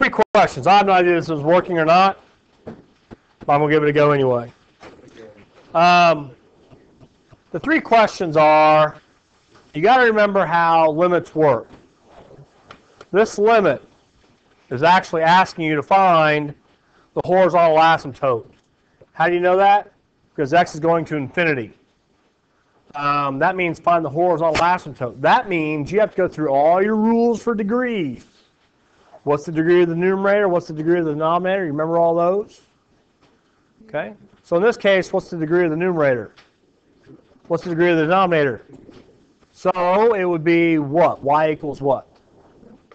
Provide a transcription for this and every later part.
three questions. I have no idea if this is working or not, but I'm going to give it a go anyway. The three questions are, you got to remember how limits work. This limit is actually asking you to find the horizontal asymptote. How do you know that? Because x is going to infinity. That means find the horizontal asymptote. That means you have to go through all your rules for degrees. What's the degree of the numerator? What's the degree of the denominator? You remember all those? Okay. So in this case, what's the degree of the numerator? What's the degree of the denominator? So it would be what? Y equals what?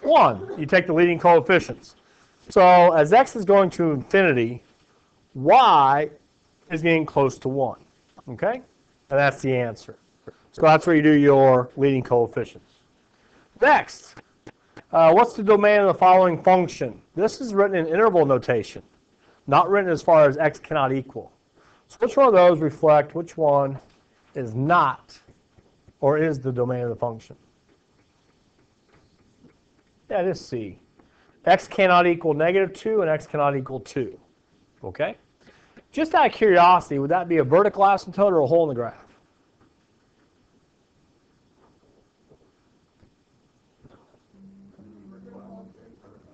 1. You take the leading coefficients. So as x is going to infinity, y is getting close to 1. Okay? And that's the answer. So that's where you do your leading coefficients. Next, what's the domain of the following function? This is written in interval notation, not written as far as x cannot equal. So which one of those reflect which one is not or is the domain of the function? Yeah, it is C. X cannot equal -2 and x cannot equal 2. Okay? Just out of curiosity, would that be a vertical asymptote or a hole in the graph?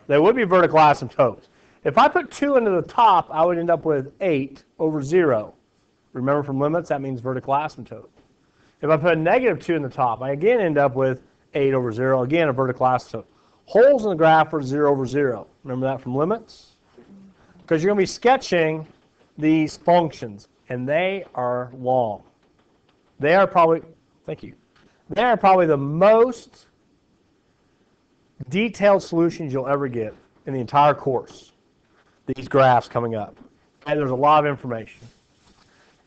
They would be vertical asymptotes. If I put 2 into the top, I would end up with 8 over 0. Remember from limits, that means vertical asymptote. If I put a -2 in the top, I again end up with 8 over 0, again a vertical asymptote. Holes in the graph are 0 over 0. Remember that from limits? Because you're going to be sketching these functions, and they are long. They are probably, thank you, they are probably the most detailed solutions you'll ever get in the entire course. These graphs coming up. And there's a lot of information.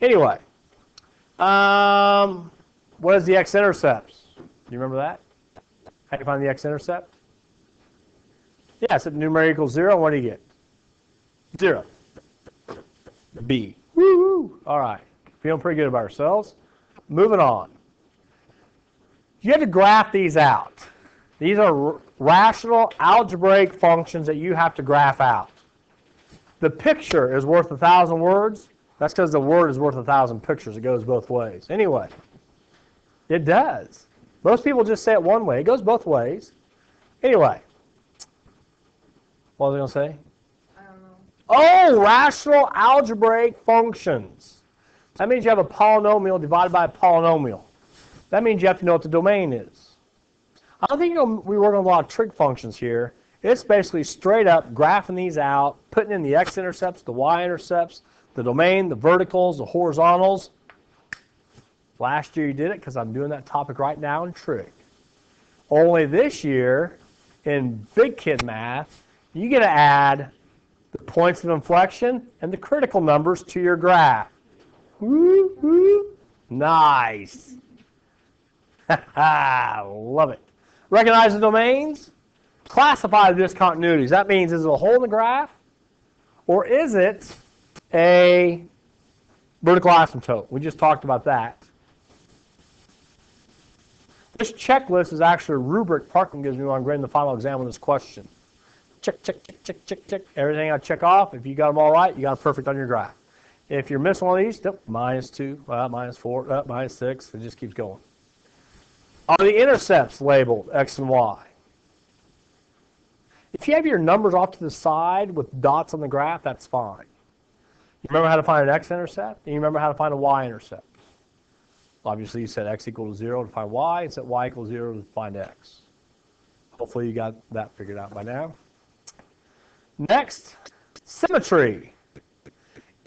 Anyway, what is the x-intercepts? Do you remember that? How do you find the x-intercept? Yeah, so the numerator equals 0, and what do you get? 0. B. Woo-hoo! All right. Feeling pretty good about ourselves. Moving on. You have to graph these out. These are rational algebraic functions that you have to graph out. The picture is worth 1,000 words. That's because the word is worth 1,000 pictures. It goes both ways. Anyway, it does. Most people just say it one way. It goes both ways. Anyway, what was I going to say? I don't know. Oh, rational algebraic functions. That means you have a polynomial divided by a polynomial. That means you have to know what the domain is. I don't think we work on a lot of trig functions here. It's basically straight up graphing these out, putting in the x-intercepts, the y-intercepts, the domain, the verticals, the horizontals. Last year you did it because I'm doing that topic right now in trig. Only this year, in big kid math, you get to add the points of inflection and the critical numbers to your graph. Woo-hoo. Nice. Love it. Recognize the domains. Classify the discontinuities. That means, is it a hole in the graph? Or is it a vertical asymptote? We just talked about that. This checklist is actually a rubric Parkman gives me when I'm grading the final exam on this question. Check, check, check, check, check, check. Everything I check off. If you got them all right, you got it perfect on your graph. If you're missing one of these, -2, -4, -6. It just keeps going. Are the intercepts labeled x and y? If you have your numbers off to the side with dots on the graph, that's fine. You remember how to find an x-intercept, and you remember how to find a y-intercept. Obviously, you set x equal to 0 to find y, and set y equals 0 to find x. Hopefully, you got that figured out by now. Next, symmetry.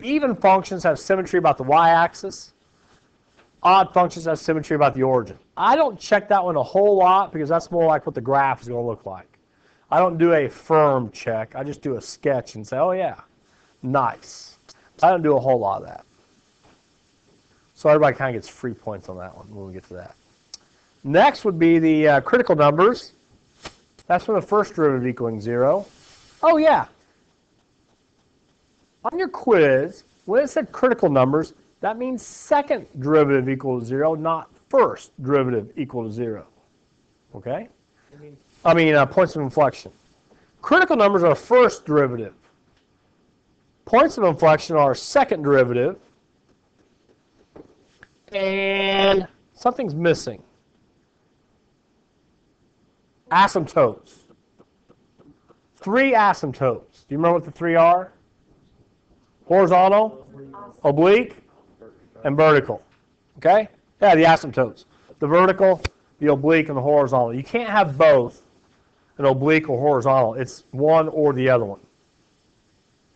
Even functions have symmetry about the y-axis. Odd functions have symmetry about the origin. I don't check that one a whole lot because that's more like what the graph is going to look like. I don't do a firm check. I just do a sketch and say, oh yeah, nice. I don't do a whole lot of that. So everybody kind of gets free points on that one when we get to that. Next would be the critical numbers. That's from the first derivative equaling 0. Oh yeah. On your quiz, when it said critical numbers, that means second derivative equal to 0, not first derivative equal to 0. Okay? I mean points of inflection. Critical numbers are first derivative. Points of inflection are second derivative. And something's missing. Asymptotes. 3 asymptotes. Do you remember what the 3 are? Horizontal, oblique, and vertical. Okay? Yeah, the asymptotes. The vertical, the oblique, and the horizontal. You can't have both, an oblique or horizontal. It's one or the other one.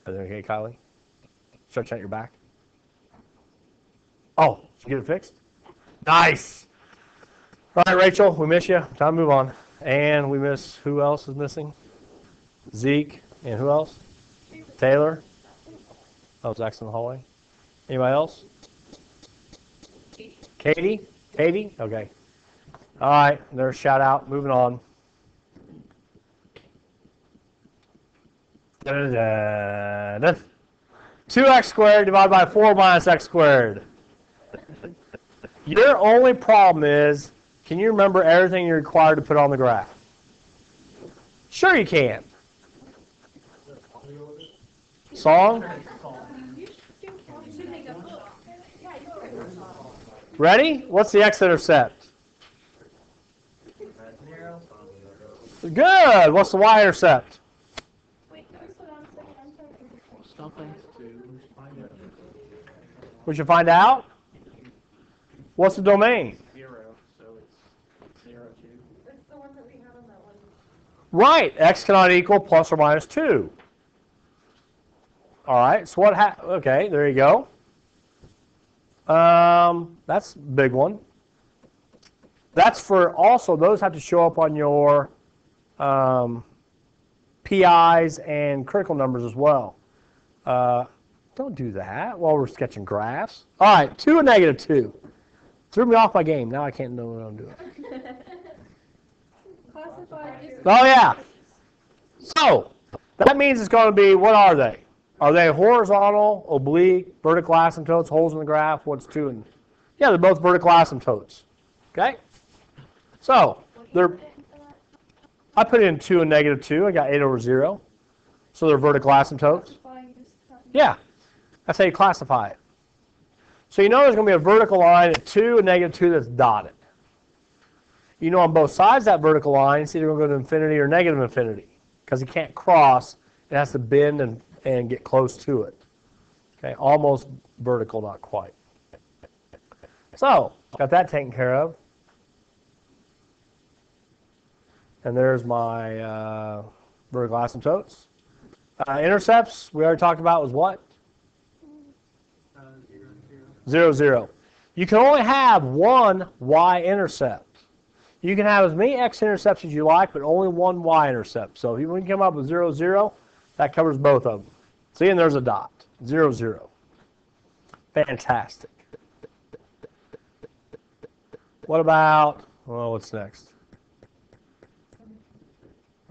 Okay, Kylie? Stretch out your back. Oh, did you get it fixed? Nice. All right, Rachel, we miss you. Time to move on. And we miss, who else is missing? Zeke, and who else? Taylor. Oh, Zach's in the hallway. Anybody else? Katie? Katie? Okay. All right, there's a shout out. Moving on. Da, da, da, da. 2x squared divided by 4 minus x squared. Your only problem is, can you remember everything you're required to put on the graph? Sure you can. Song? Ready? What's the x-intercept? Good. What's the y-intercept? We should find out. What's the domain? 0, so it's 0, 2. It's the one that we had on that one. Right. X cannot equal plus or minus 2. All right. So what okay, there you go. That's a big one. That's for also, those have to show up on your PIs and critical numbers as well. Don't do that while we're sketching graphs. All right, 2 and negative 2. Threw me off my game. Now I can't know what I'm doing. Oh, yeah. So, that means it's going to be, what are they? Are they horizontal, oblique, vertical asymptotes, holes in the graph? What's 2 and... Yeah, they're both vertical asymptotes. Okay? So, I put in 2 and negative 2. I got 8 over 0. So they're vertical asymptotes. Yeah. That's how you classify it. So you know there's going to be a vertical line at 2 and negative 2 that's dotted. You know on both sides of that vertical line, it's either going to go to infinity or negative infinity. Because it can't cross. It has to bend and get close to it. Okay, almost vertical, not quite. So, got that taken care of. And there's my vertical asymptotes. Intercepts, we already talked about, was what? 0, 0. You can only have one y-intercept. You can have as many x-intercepts as you like, but only one y-intercept. So if you can come up with 0, 0, that covers both of them. See, and there's a dot. 0, 0. Fantastic. What about, well, what's next?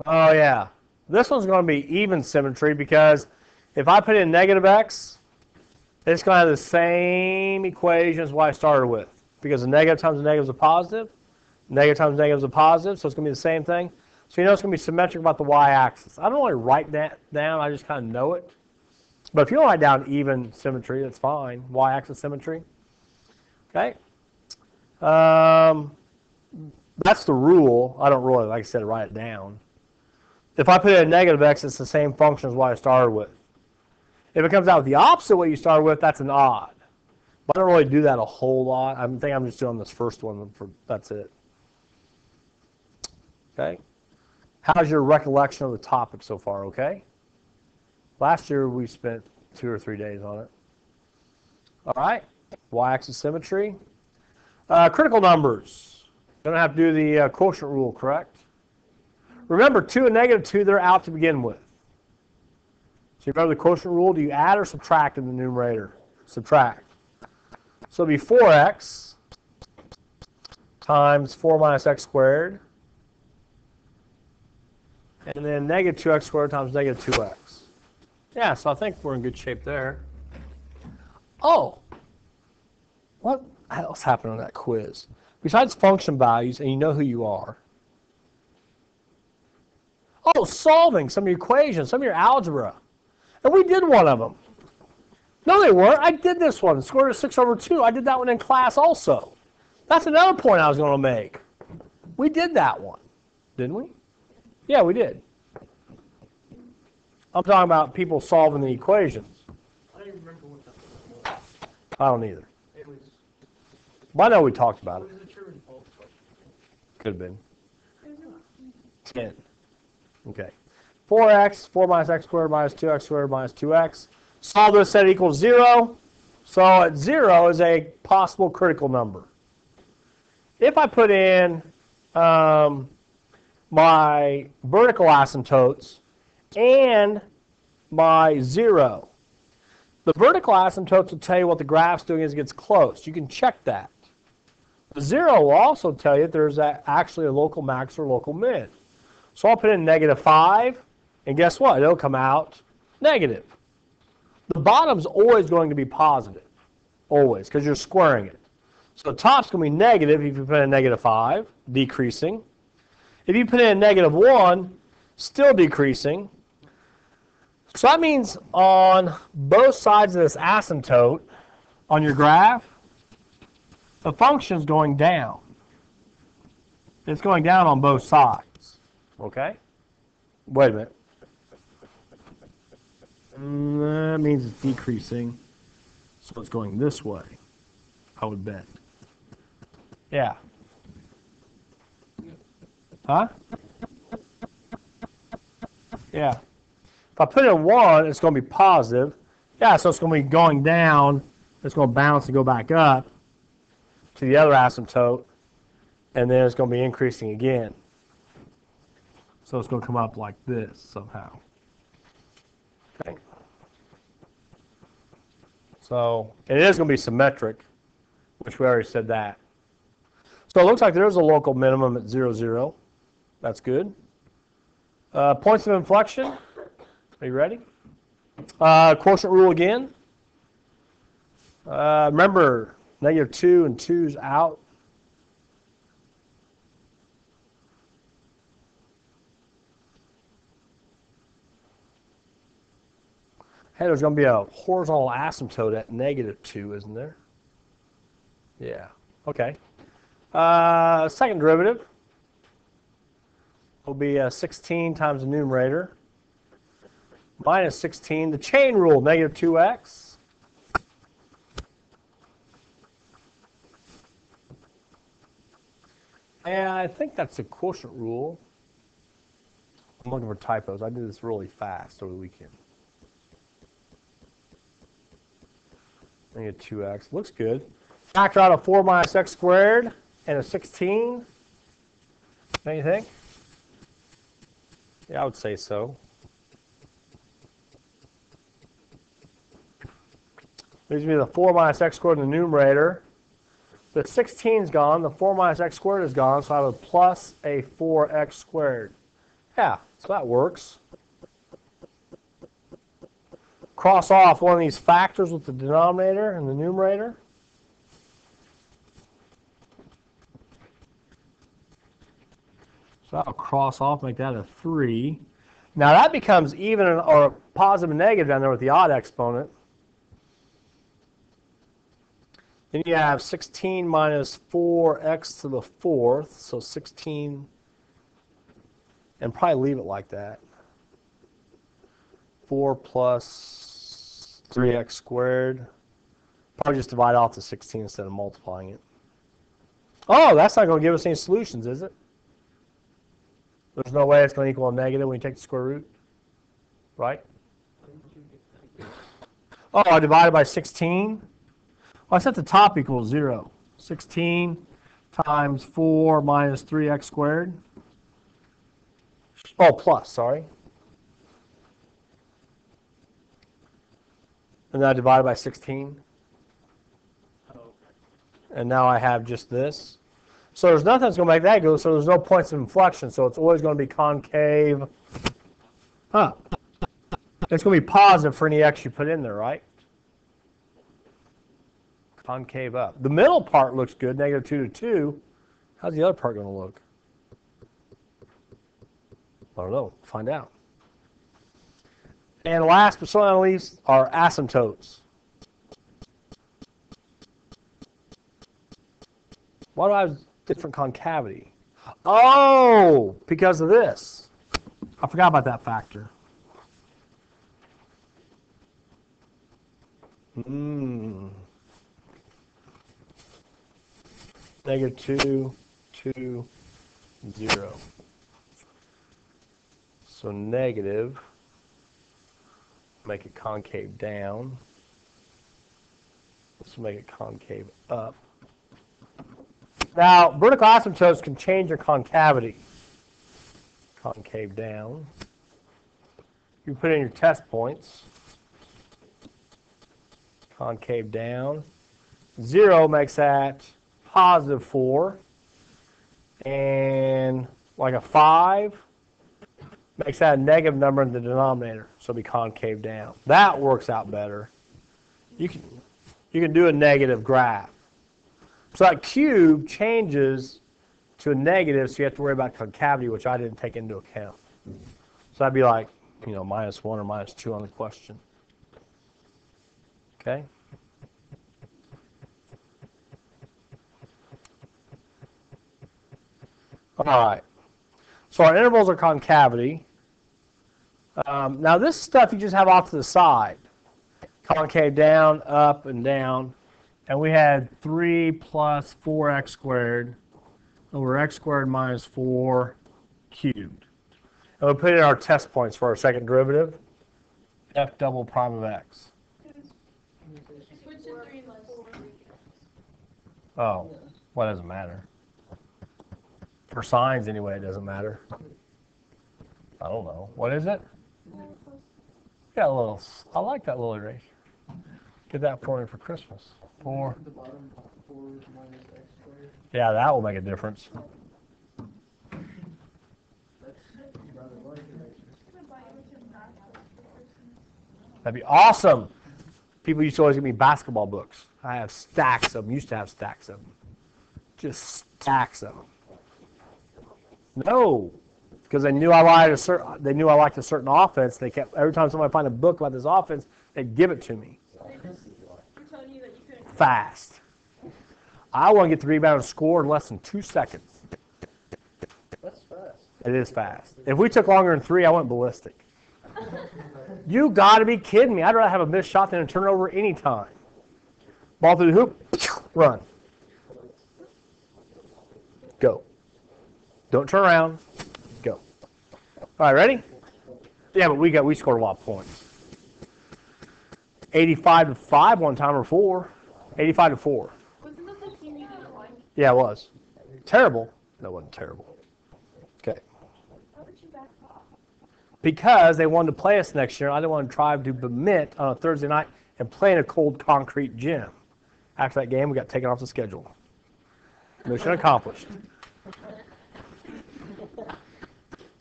Oh, yeah. This one's going to be even symmetry because if I put in negative x, it's going to have the same equation as what I started with. Because a negative times a negative is a positive. Negative times negative is a positive, so it's going to be the same thing. So you know it's going to be symmetric about the y-axis. I don't really write that down. I just kind of know it. But if you don't write down even symmetry, that's fine. Y-axis symmetry. Okay? That's the rule. I don't really, like I said, write it down. If I put in a negative x, it's the same function as what I started with. If it comes out with the opposite of what you started with, that's an odd. But I don't really do that a whole lot. I think I'm just doing this first one. That's it. Okay? How's your recollection of the topic so far, okay? Last year we spent 2 or 3 days on it. All right. Y-axis symmetry. Critical numbers. Going to have to do the quotient rule, correct? Remember, 2 and negative 2, they're out to begin with. So you remember the quotient rule? Do you add or subtract in the numerator? Subtract. So it'll be 4x times 4 minus x squared. And then negative 2x squared times negative 2x. Yeah, so I think we're in good shape there. Oh, what else happened on that quiz? Besides function values, and you know who you are. Oh, solving some of your equations, some of your algebra. And we did one of them. No, they weren't. I did this one, square root of 6 over 2. I did that one in class also. That's another point I was going to make. We did that one, didn't we? Yeah, we did. I'm talking about people solving the equations. I don't even remember what that was. I don't either. It was, But I know we talked about it it. was a true and false question. Could have been. 10. Okay. 4x, 4 minus x squared minus 2x squared minus 2x. Solve this, set it equals 0. So at 0 is a possible critical number. If I put in my vertical asymptotes and my 0, the vertical asymptotes will tell you what the graph's doing as it gets close. You can check that. The 0 will also tell you if there's actually a local max or local min. So I'll put in -5, and guess what? It'll come out negative. The bottom's always going to be positive, always, because you're squaring it. So the top's going to be negative if you put in -5, decreasing. If you put in -1, still decreasing. So that means on both sides of this asymptote, on your graph, the function's going down. It's going down on both sides. Okay? Wait a minute. That means it's decreasing. So it's going this way, I would bet. Yeah. Huh? Yeah. If I put in 1, it's going to be positive. Yeah, so it's going to be going down. It's going to bounce and go back up to the other asymptote, and then it's going to be increasing again. So it's going to come up like this somehow. Okay. So it is going to be symmetric, which we already said that. So it looks like there's a local minimum at 0, 0. That's good. Points of inflection. Are you ready? Quotient rule again. Remember, -2 and 2's out. Hey, there's going to be a horizontal asymptote at -2, isn't there? Yeah. Okay. Second derivative will be 16 times the numerator minus 16. The chain rule, -2x. And I think that's the quotient rule. I'm looking for typos. I did this really fast over the weekend. -2x. Looks good. Factor out a 4 minus x squared and a 16. Don't you think? Yeah, I would say so. Leaves me the 4 minus x squared in the numerator. The 16's gone. The 4 minus x squared is gone, so I have a plus a 4x squared. Yeah, so that works. Cross off one of these factors with the denominator and the numerator. So I'll cross off, make that a 3. Now that becomes even or positive and negative down there with the odd exponent. Then you have 16 minus 4x to the 4th, so 16, and probably leave it like that. 4 plus 3x squared. Probably just divide off the 16 instead of multiplying it. Oh, that's not going to give us any solutions, is it? There's no way it's going to equal a negative when you take the square root, right? Oh, I divided by 16. Well, I set the top equals 0. 16 times 4 minus 3x squared. Oh, plus, sorry. And then I divided by 16. And now I have just this. So there's nothing that's going to make that go, so there's no points of inflection, so it's always going to be concave up. It's going to be positive for any x you put in there, right? Concave up. The middle part looks good, -2 to 2. How's the other part going to look? I don't know. Find out. And last but certainly not least are asymptotes. Why do I have different concavity? Oh, because of this. I forgot about that factor. Negative 2, 2, 0. So negative, make it concave down. Let's make it concave up. Now, vertical asymptotes can change their concavity. Concave down. You put in your test points. Concave down. 0 makes that positive 4. And like a 5 makes that a negative number in the denominator. So it'll be concave down. That works out better. You can do a negative graph. So that cube changes to a negative, so you have to worry about concavity, which I didn't take into account. So that'd be like, -1 or -2 on the question. Okay? All right. So our intervals are concavity. Now this stuff you just have off to the side. Concave down, up, and down. And we had 3 plus 4x squared over x squared minus 4 cubed. And we'll put in our test points for our second derivative. F double prime of x. Switch to 3 and 4. Oh, well, it doesn't matter. For signs, anyway, it doesn't matter. I don't know. What is it? Yeah, a little. I like that little erase. Get that for me for Christmas. 4. The bottom 4 minus x squared. Yeah, that will make a difference. That's rather large erasure. That'd be awesome. People used to always give me basketball books. I have stacks of them. Used to have stacks of them. Just stacks of them. No, because they knew I liked a certain offense. They kept every time somebody find a book about this offense, they'd give it to me. They're telling you that you couldn't. Fast. I want to get the rebound and score in less than 2 seconds. That's fast. It is fast. If we took longer than 3, I went ballistic. You got to be kidding me. I'd rather have a missed shot than a turnover any time. Ball through the hoop, run. Go. Don't turn around. Go. All right, ready? Yeah, but we scored a lot of points. 85 to 5 one time or 4. 85 to 4. Wasn't this the team you didn't like? Yeah, it was. Terrible. No, it wasn't terrible. Okay. How would you back off? Because they wanted to play us next year. I didn't want to try to commit on a Thursday night and play in a cold concrete gym. After that game, we got taken off the schedule. Mission accomplished.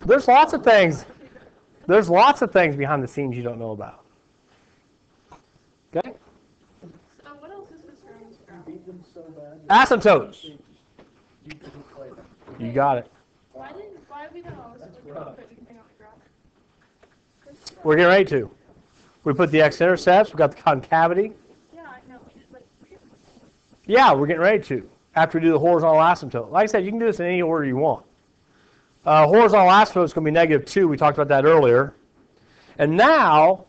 There's lots of things. There's lots of things behind the scenes you don't know about. Okay? So what else is this room from? Beat them so bad. Asymptotes. You couldn't play them. You got it. Why have we done all this? That's We're rough. putting anything on the graph. We're getting ready to. We put the x-intercepts. We got the concavity. Yeah, I know. But Yeah, we're getting ready to. After we do the horizontal asymptote. Like I said, you can do this in any order you want. Horizontal asymptote is going to be -2. We talked about that earlier. And now,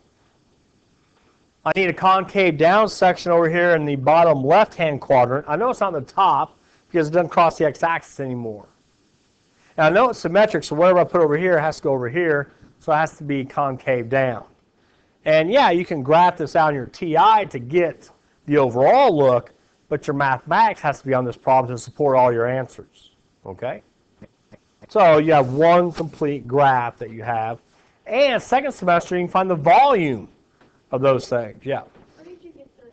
I need a concave down section over here in the bottom left-hand quadrant. I know it's not on the top because it doesn't cross the x-axis anymore. And I know it's symmetric, so whatever I put over here has to go over here, so it has to be concave down. And yeah, you can graph this out in your TI to get the overall look, but your mathematics has to be on this problem to support all your answers. Okay? So you have one complete graph that you have. And second semester, you can find the volume of those things. Yeah. where did you get the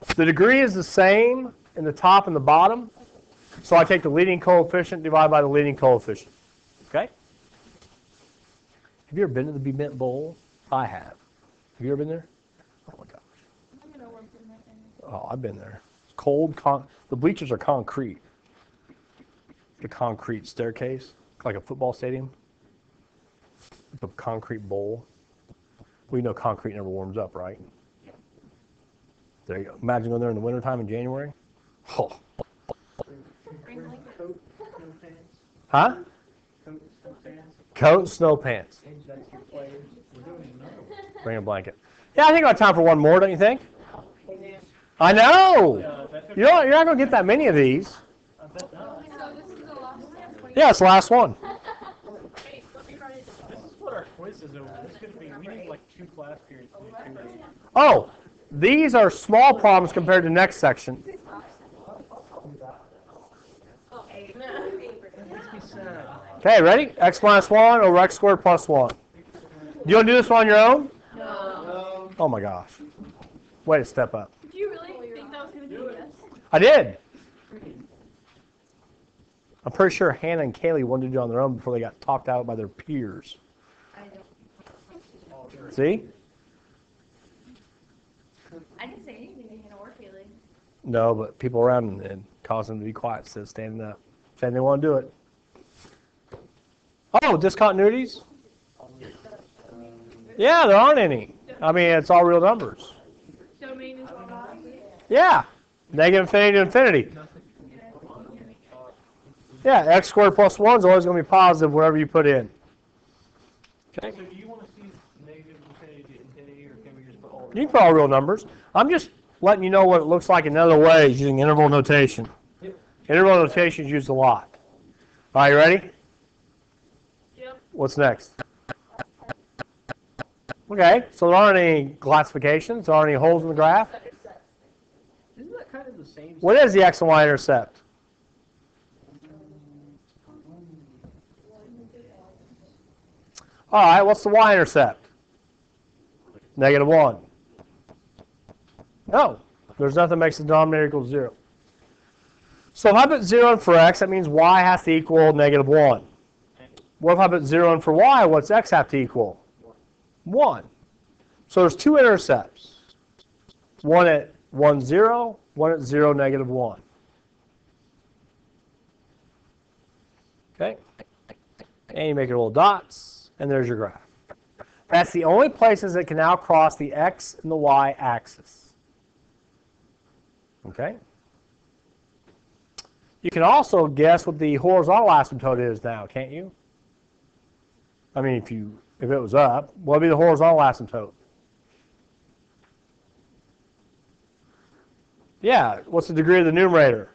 -2? The degree is the same in the top and the bottom. So I take the leading coefficient divided by the leading coefficient. Okay? Have you ever been to the Bement Bowl? I have. Have you ever been there? Oh my gosh. I'm gonna work in that thing. Oh, I've been there. It's cold. The bleachers are concrete. The concrete staircase. like a football stadium, the concrete bowl. We know concrete never warms up, right? There you go. Imagine going there in the wintertime in January. Oh. Coat, no pants. Huh? Coat, no pants. Coat, snow pants. Change that to your players. We're doing another one. Bring a blanket. Yeah, I think I got time for one more, don't you think? I know! You're not going to get that many of these. I bet not. So this is the last one. Yeah, it's the last one. Wait, let me write it down. This is what our quiz is over. This could be, we need like 2 class periods to do 2 days. Oh, these are small problems compared to next section. Makes me sad. Okay, ready? X minus 1 over x squared plus 1. Do you want to do this one on your own? No. Oh my gosh. Way to step up. Did you really think that was going to be a yes? I did. I'm pretty sure Hannah and Kaylee wanted to do it on their own before they got talked out by their peers. See? I didn't say anything to Hannah or Kaylee. No, but people around them did. Caused them to be quiet instead of standing up. Saying they want to do it. Oh, discontinuities? Yeah, there aren't any. I mean, it's all real numbers. Domain is one. Yeah. Negative infinity to infinity. Yeah, x squared plus 1 is always going to be positive wherever you put in. Okay. So do you want to see negative infinity to infinity, or can we just put all You can put all real numbers. I'm just letting you know what it looks like in other ways using interval notation. Yep. Interval notation is used a lot. All right, you ready? Yep. What's next? Okay, so there aren't any classifications. There aren't any holes in the graph. Isn't that kind of the same? What is the x and y intercept? All right, what's the y-intercept? Negative 1. No, there's nothing that makes the denominator equal 0. So if I put 0 in for x, that means y has to equal negative 1. What if I put 0 in for y? What's x have to equal? 1. So there's 2 intercepts. One at 1, 0, one at 0, negative 1. Okay? And you make your little dots, and there's your graph. That's the only places that can now cross the x and the y axis. Okay? You can also guess what the horizontal asymptote is now, can't you? I mean, if it was up, what would be the horizontal asymptote? Yeah, what's the degree of the numerator?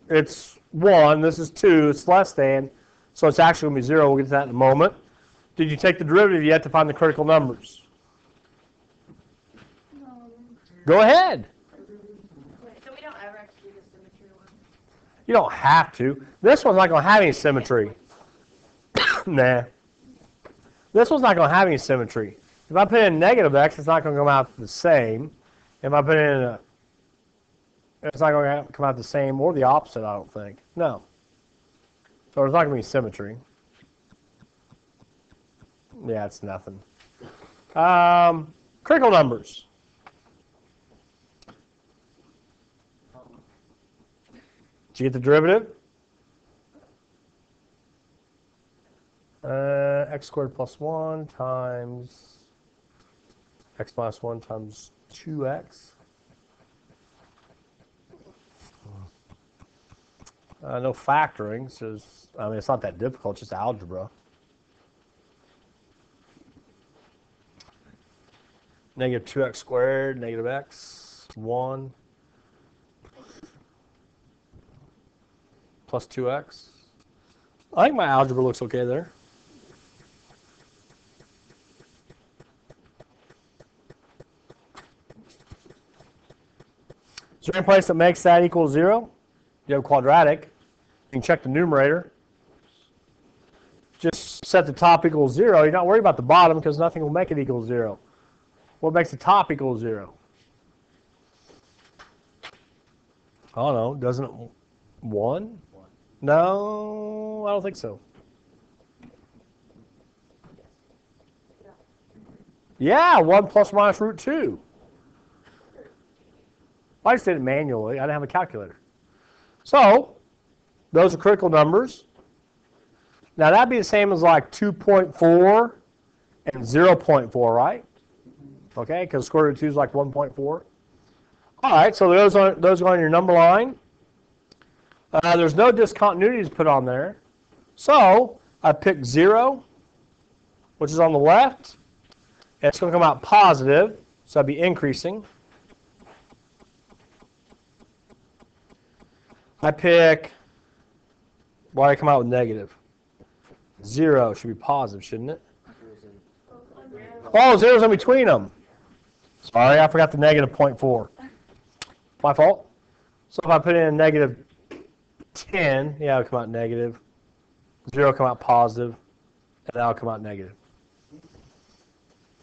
It's 1, this is 2, it's less than, so it's actually going to be 0. We'll get to that in a moment. Did you take the derivative yet to find the critical numbers? No. Go ahead. So we don't ever actually do the symmetry one. You don't have to. This one's not going to have any symmetry. Nah. This one's not going to have any symmetry. If I put in negative x, it's not going to come out the same. If I put in it's not going to come out the same or the opposite, I don't think. No. So there's not going to be symmetry. Yeah, it's nothing. Critical numbers. Did you get the derivative? X squared plus 1 times x minus 1 times 2x. No factoring, so it's not that difficult, it's just algebra. Negative 2x squared, negative x, 1, plus 2x. I think my algebra looks okay there. Is there any place that makes that equal 0? You have quadratic. You can check the numerator. Just set the top equal 0. You're not worried about the bottom because nothing will make it equal 0. What makes the top equal 0? I don't know. Doesn't it 1? No, I don't think so. Yeah, 1 plus minus root 2. I just did it manually. I didn't have a calculator. So, Those are critical numbers. Now that'd be the same as like 2.4 and 0.4, right? Okay, because square root of 2 is like 1.4. All right, so those go on your number line. There's no discontinuities put on there. So I picked 0, which is on the left. And it's going to come out positive, so I'd be increasing. I pick, why did I come out with negative? 0 should be positive, shouldn't it? Oh, 0's in between them. Sorry, I forgot the negative 0.4. My fault. So if I put in negative 10, yeah, it'll come out negative. 0 will come out positive, and that'll come out negative.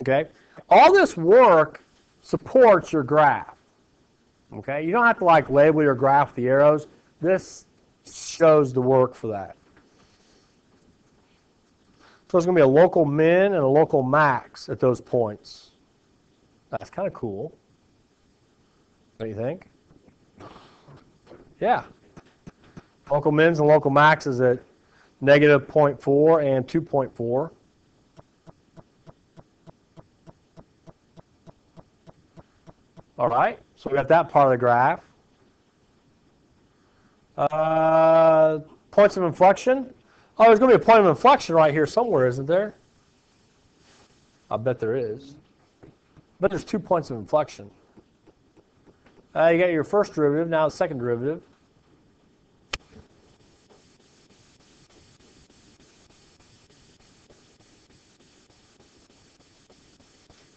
Okay? All this work supports your graph. Okay? You don't have to like label your graph with the arrows. This shows the work for that. So there's going to be a local min and a local max at those points. That's kind of cool. What do you think? Yeah. Local mins and local maxes at negative 0.4 and 2.4. All right, so we got that part of the graph. Points of inflection. Oh, there's going to be a point of inflection right here somewhere, isn't there? I bet there is. But there's 2 points of inflection. You got your first derivative, now the second derivative.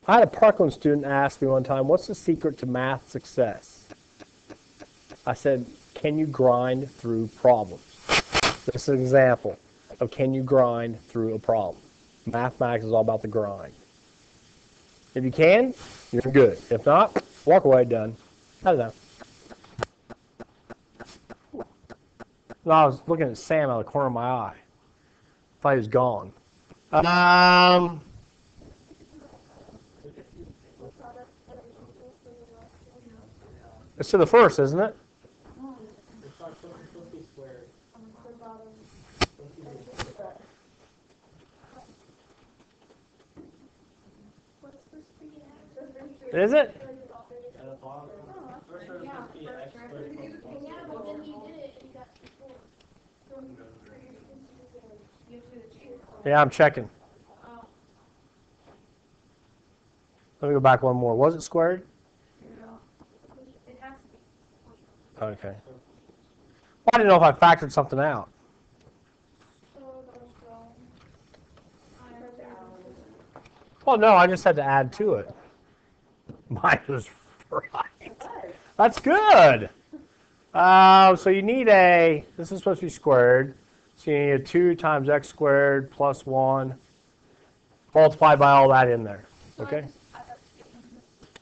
I had a Parkland student ask me one time, what's the secret to math success? I said, can you grind through problems? This is an example of can you grind through a problem. Mathematics is all about the grind. If you can, you're good. If not, walk away, done. I don't know. No, I was looking at Sam out of the corner of my eye. Thought he was gone. It's to the first, isn't it? Is it? Yeah, I'm checking. Let me go back one more. Was it squared? Okay. Well, I didn't know if I factored something out. Well, no, I just had to add to it. Mine was right. That's good. So you need this is supposed to be squared. So you need a 2 times x squared plus 1 multiplied by all that in there. Okay?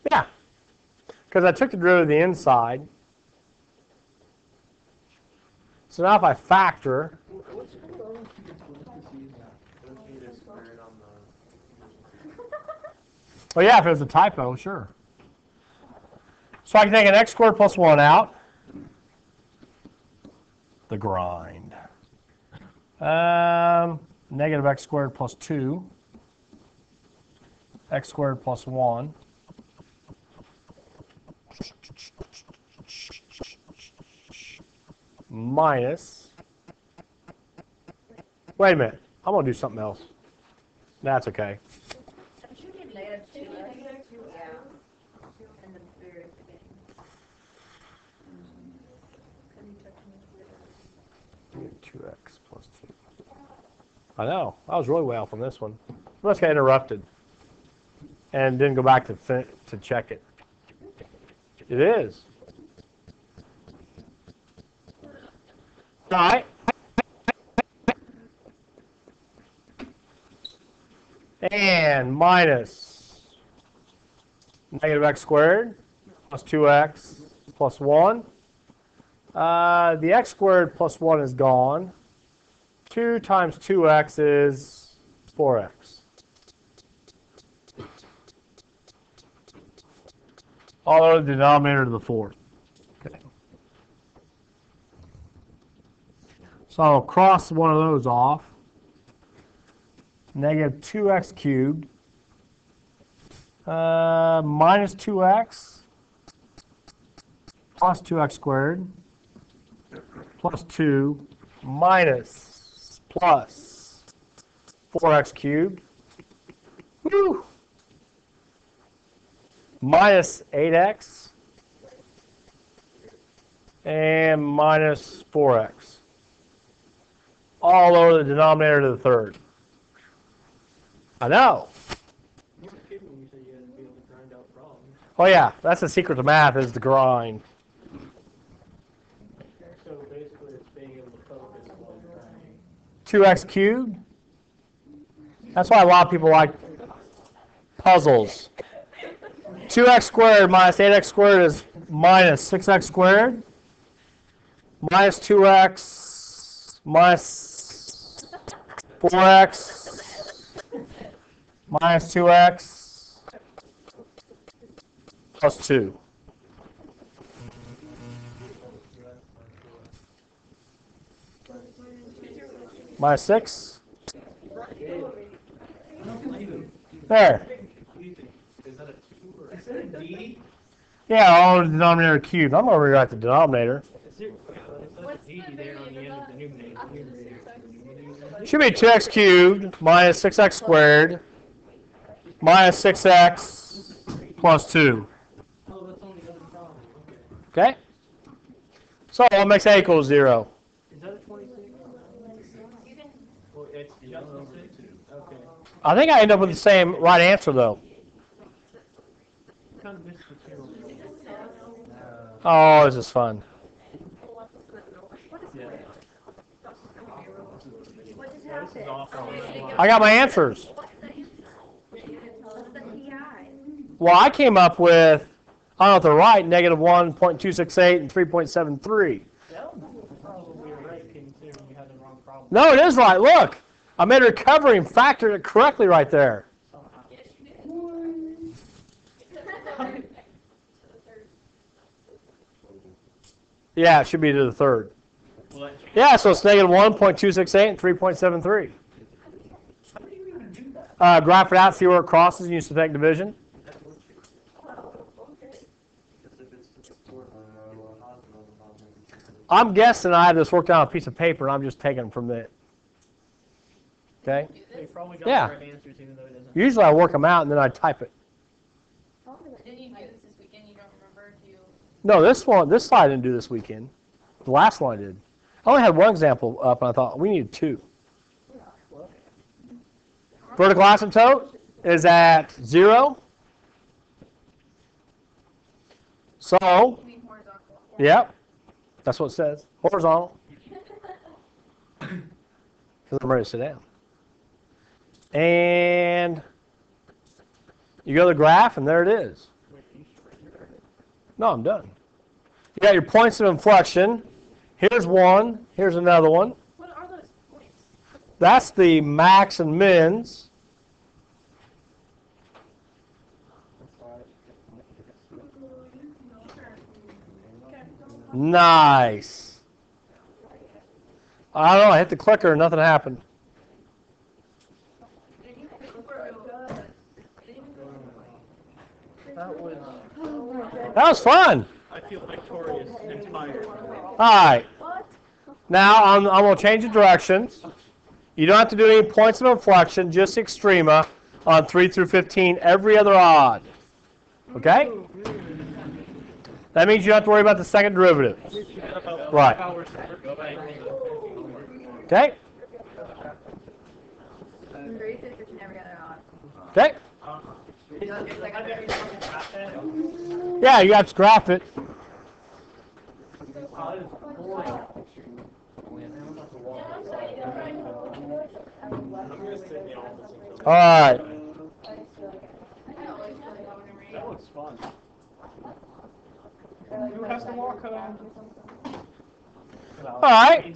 Yeah. Because I took the derivative of the inside. So now if I factor, oh yeah, if it was a typo, sure. So I can take an x squared plus 1 out. The grind. Negative x squared plus 2. X squared plus 1. Minus. Wait a minute. I'm going to do something else. That's okay. X plus 2. I know. I was really way off on this one. I must get interrupted and didn't go back to check it. It is. All right. And minus negative x squared plus 2x plus 1. The x squared plus 1 is gone. 2 times 2x is 4x. All over the denominator to the fourth. Okay. So I'll cross one of those off. Negative 2x cubed minus 2x plus 2x squared plus 2 minus plus 4x cubed. Woo! Minus 8x and minus 4x. All over the denominator to the third. I know. You were kidding when you said you had to be able to grind out problems. Oh yeah, that's the secret to math is the grind. So basically it's being able to focus while you're grinding. 2x cubed. That's why a lot of people like puzzles. 2x squared minus 8x squared is minus 6x squared. Minus 2x minus 4x minus 2x plus 2. Minus 6. There. Is that a 2 or is that a D? Yeah, all the denominator cubed. I'm going to rewrite the denominator. Is there, that's a D there on the end of the numerator. Should be 2x cubed minus 6x squared minus 6x plus 2. Oh, that's only the other problem. Okay? So what makes a equal 0? Is that a 26? Well, it's just a 6? Okay. I think I end up with the same right answer though. Kind of missed the 2. Oh, this is fun. Yeah. What just This is happened? awful. I got my answers. What's the PI? Well, I came up with, I don't know if they're right, negative 1.268 and 3.73. Probably right considering you had the wrong problem. No, it is right. Look, I made a recovery and factored it correctly right there. Yeah, it should be to the third. Well, that's, Yeah, so it's negative 1.268 and 3.73. how do you even do that? Graph it out, see where it crosses, and use syntactic division. I'm guessing I have this worked out on a piece of paper, and I'm just taking them from it. Okay? They probably got Yeah. the right answers even though it doesn't. Usually I work them out, and then I type it. Didn't you do this weekend? You don't remember? Do you? No, this slide I didn't do this weekend. The last one I did. I only had one example up, and I thought we needed 2. Vertical asymptote is at 0. So, You mean horizontal? yep, that's what it says. Horizontal. Because I'm ready to sit down. And you go to the graph, and there it is. No, I'm done. You got your points of inflection. Here's one. Here's another one. What are those points? That's the max and mins. Nice. I don't know. I hit the clicker and nothing happened. That was, That was fun. I feel victorious and tired. All right. Now I'm going to change the directions. You don't have to do any points of inflection, just extrema on 3 through 15, every other odd. Okay? That means you don't have to worry about the second derivative. About Right. 5 hours of work. Okay? 36 and every other odd. Okay? Your second Yeah, you have to graph it. All right. That looks fun. Who has to walk home? All right.